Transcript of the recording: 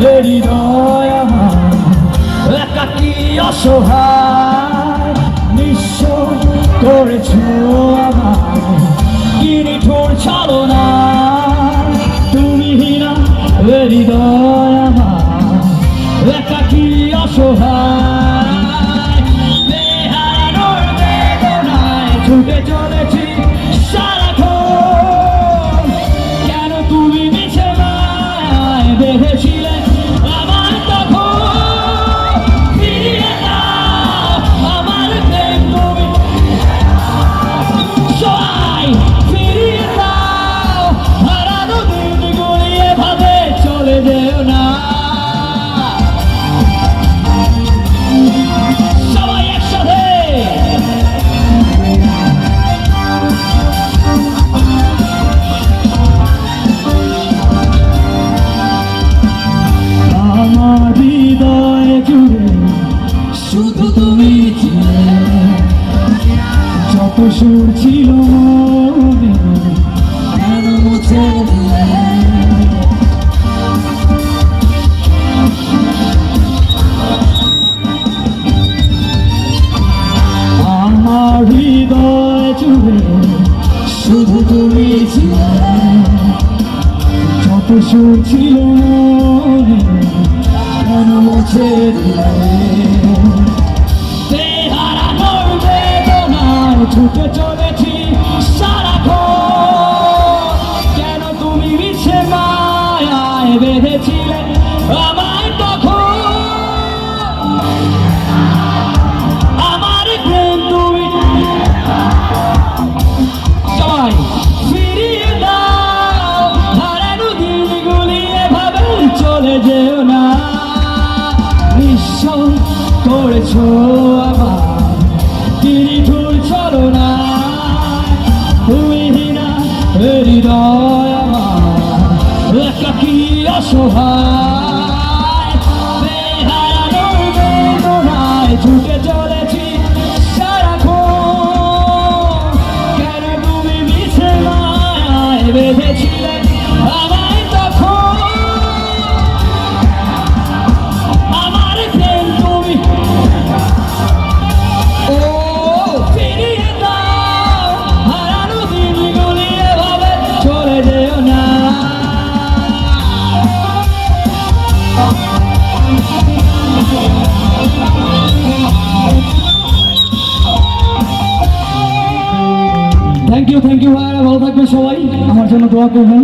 হৃদয় আমার একাকী অসহায় নিঃস্ব করেছো আমার কি নিঠুর ছলনা তুমি না হৃদয় আমার একাকী অসহায় বেহারানোর বেদনায় ছুটে চলেছি সারাক্ষণ কেন তুমি মিছে মায়ায় বেঁধেছিলে আমার তখন ফিরিয়ে দাও আমার প্রেম তুমি সবাই ফিরিয়ে দাও হারানো দিনগুলি এভাবে চলে যেও না সবাই একসাথে আমার হৃদয় জুড়ে শুধু তুমি ছিলে যত সুর ছিল মনে কেন মুছে দিলে আমার হৃদয় জুড়ে শুধু তুমি ছিলে যত সুর ছিল মনে কেন মুছে দিলে বেহারানোর বেদনায় ছুটে চলেছি সারাক্ষণ কেন তুমি মিছে মায়ায় বেঁধেছিলে আমায় তখন আমার প্রেম তুমি সবাই ফিরিয়ে দাও হারানো দিনগুলি এভাবে চলে যেও না নিঃস্ব করেছো আমার কি নিঠুর ছলনা তুমি না হৃদয় আমার একাকী অসহায় বেহারানোর বেদনায় ছুটে চলেছি সারাক্ষণ কেন তুমি মিছে মায়ায় বেঁধেছিলে আমায় তখন আমার প্রেম তুমি ও ফিরিয়ে দাও হারানো দিনগুলি এভাবে চলে যেও না থ্যাংক ইউ ভাইরা ভালো থাকবেন সবাই আমার জন্য দোয়া করবেন